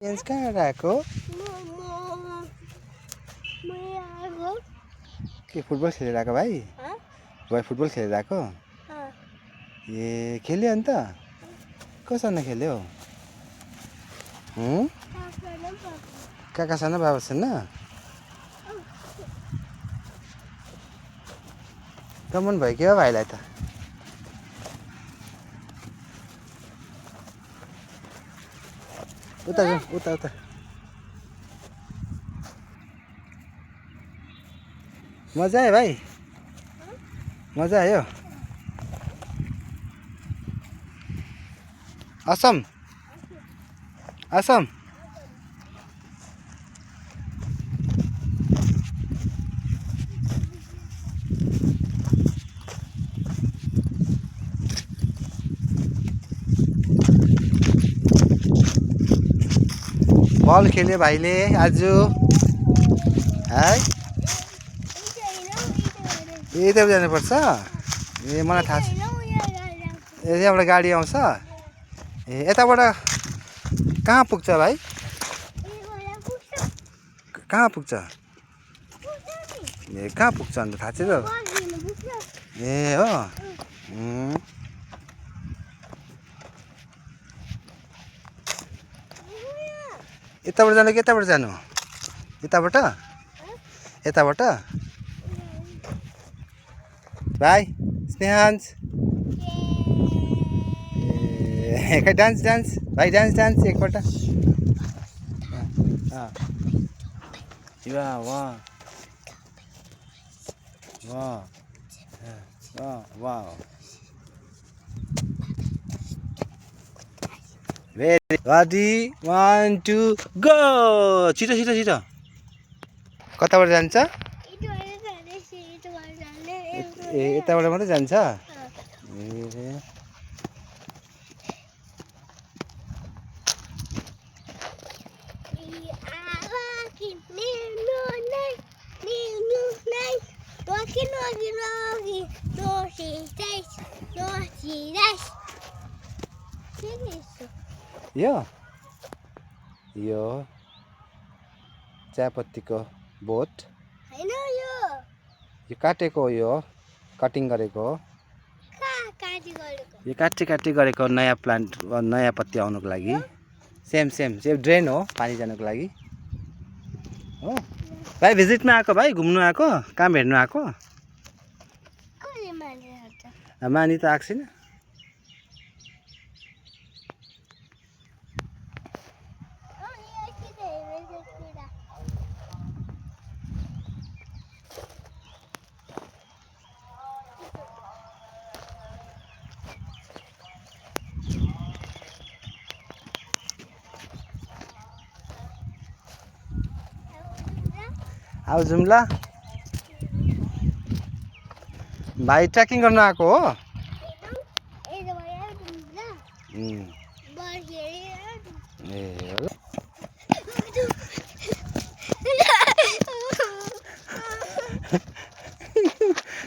Jens कहाँ गएको के फुटबल खेलेर आएको भाइ भाइ फुटबल खेलेर आएको ए खेल्यो अन्त कसँग खेल्यो काकासँग बाबासँग कमन भयो के हो भाइलाई त उता जाऊ उता उता मजा आयो भाइ मजा आयो असम असम बल खेल्यो भाइले आज है यता जानुपर्छ ए मलाई थाहा छ यहाँबाट गाडी आउँछ ए यताबाट कहाँ पुग्छ भाइ कहाँ पुग्छ ए कहाँ पुग्छ अन्त थाहा छ त ए हो यताबाट जानु कि यताबाट जानु यताबाट यताबाट भाइ स्नेहान्स ए डान्स डान्स भाइ डान्स डान्स एकपल्ट वाह वाह वाह वाह Ready, 1, 2, go! छिटो छिटो छिटो कताबाट जान्छ ए यताबाट मात्रै जान्छ ए यो चियापत्तीको बोट हैन यो काटेको यो कटिङ गरेको यो काटी गरेको नयाँ प्लान्ट नयाँ पत्ती आउनको लागि सेम ड्रेन हो पानी जानको लागि हो भाइ भिजिटमा आएको भाइ घुम्नु आएको काम हेर्नु आएको मानी त आएको छैन आऊ जाऊँ ल भाइ ट्रेकिङ गर्न आएको हो ए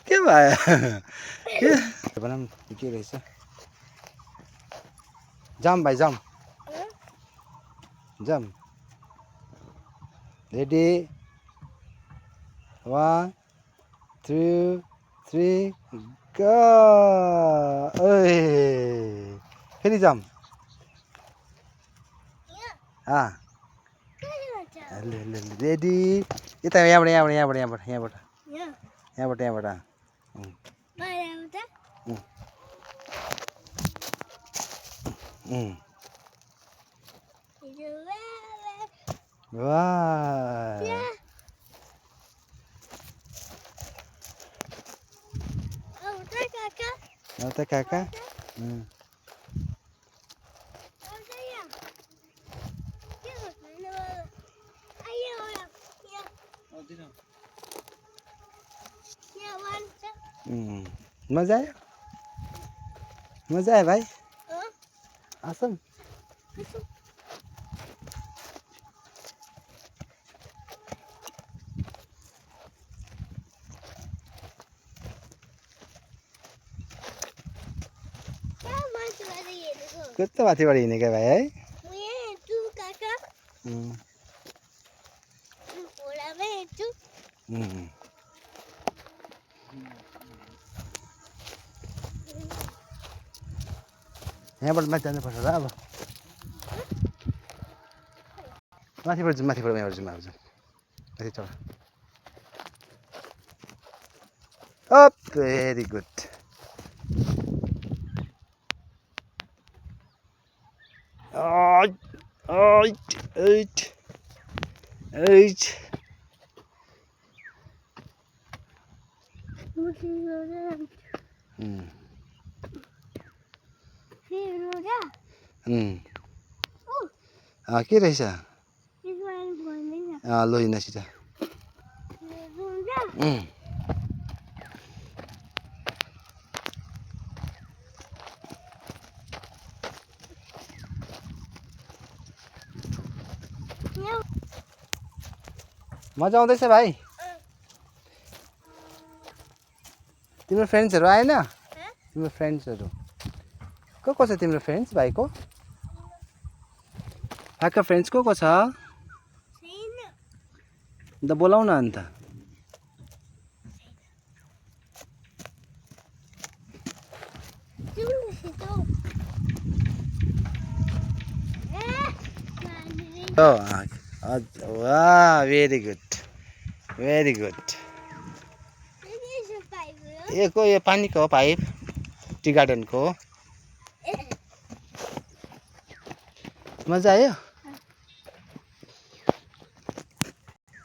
के भयो के रहेछ जाम भाइ जाम जाम रेडी 1 2 3 go ओए फेरि जाम रेडी यता यहाँबाट वाह Nota kakak. मजा आयो भाइ असम कस्तो माथिबाट हिँडेको भाइ है यहाँबाट माथि जानुपर्छ र अब माथिबाट जाउँ माथिबाट यहाँबाट जाउँ अब माथि चढ अप भेरी गुड के रहेछ लोहिना सिधा मजा आउँदैछ भाइ तिम्रो फ्रेन्ड्सहरू आएन तिम्रो फ्रेन्ड्सहरू को छ तिम्रो फ्रेन्ड्स भाइको भाइको फ्रेन्ड्स को छ अन्त बोलाउ न अन्त वाह भेरी गुड यो पानीको हो पाइप टी गार्डनको हो मजा आयो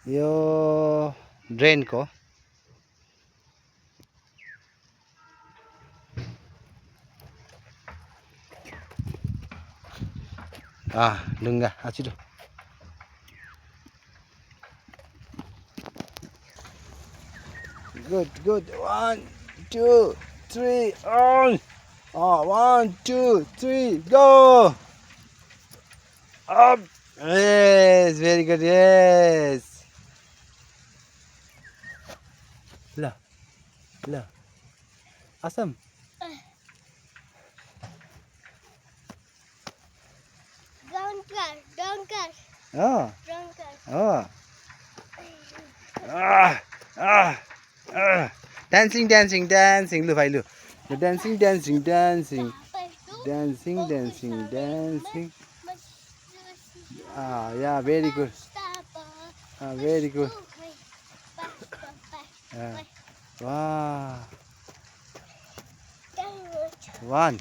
यो ड्रेनको ढुङ्गा छिटो good 1 2 3 on 1 2 3 go up yes very good yes ल awesome dancing lu भाइ लु dancing yeah very good wow 1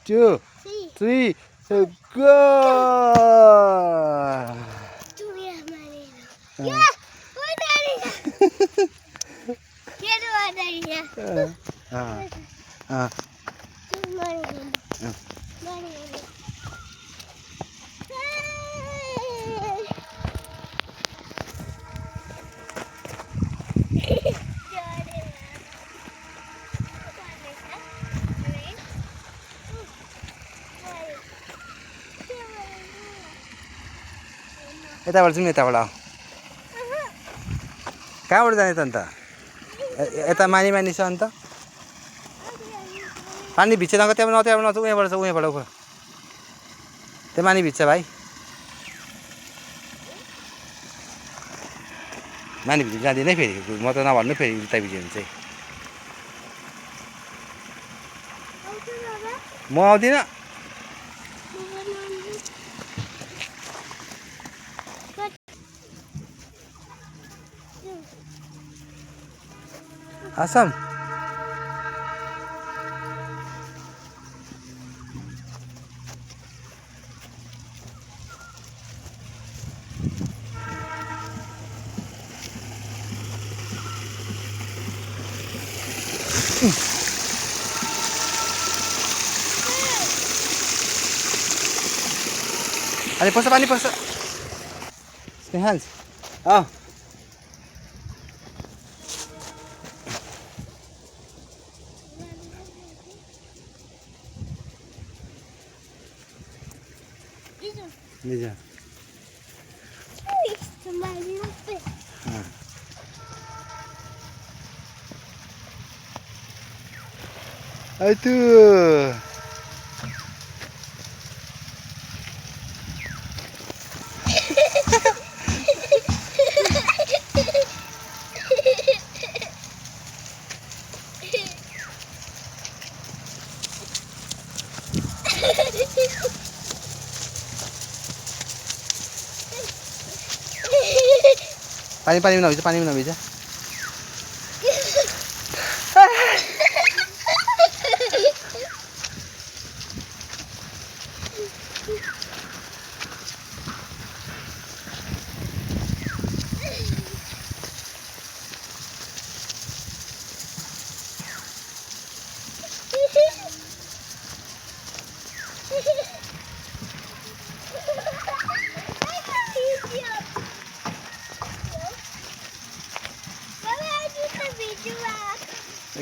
2 3 go यताबाट जाउँ यताबाट कहाँबाट जाने त अन्त यता मानी छ अन्त पानी भिज्छ नगयो त्यहाँबाट उहाँबाट छ उहाँबाट उप त्यो मानी भिज्छ भाइ मानी भिज्नु जाँदिनँ फेरि म त नभन्नु फेरि उता भिज्यो भने चाहिँ म आउँदिनँ awesome पानी पर्छ Hans Liza. Aduh. पानीमा नभिज पानीमा नभिज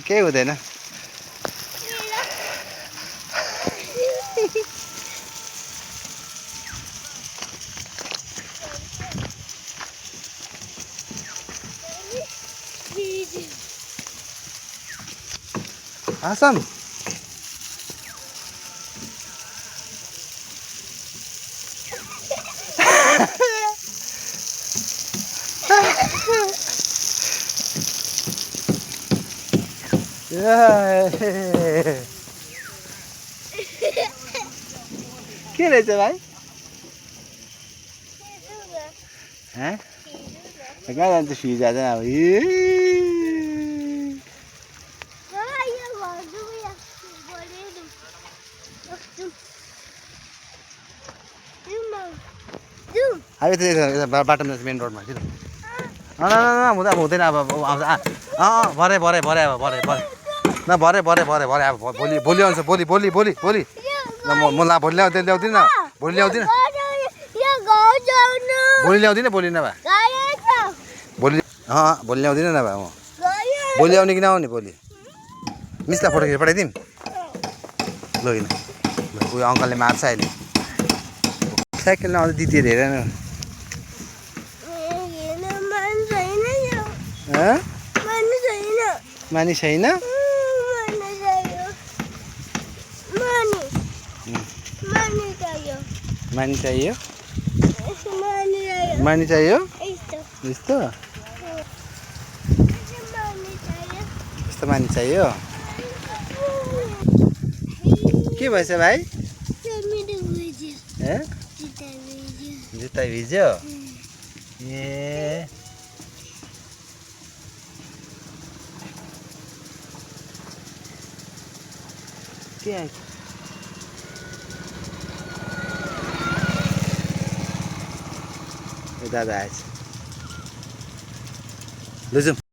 केही हुँदैन आसम के रहेछ भाइ कहाँ जान्छ फिर जाँदैन अब अब यता बाटोमा मेन रोडमा हुँदैन अब भरे अब भोलि आउँछ भोलि म भोलि ल्याउँदिनँ भोलि ल्याउँदिनँ भोलि नभए भोलि ल्याउँदिनँ नभए म भोलि आउने कि नआउने भोलि मिसलाई फोटो खिचेर पठाइदिउँ लगिन उयो अङ्कलले मार्छ अहिले साइकल आउँदा दिदीहरू हेर न मानी छैन मानी चाहियो मानी चाहियो यस्तो यस्तो मानी चाहियो के भएछ भाइ जुत्ता भिज्यो ए के दादा आएछ लु जाउँ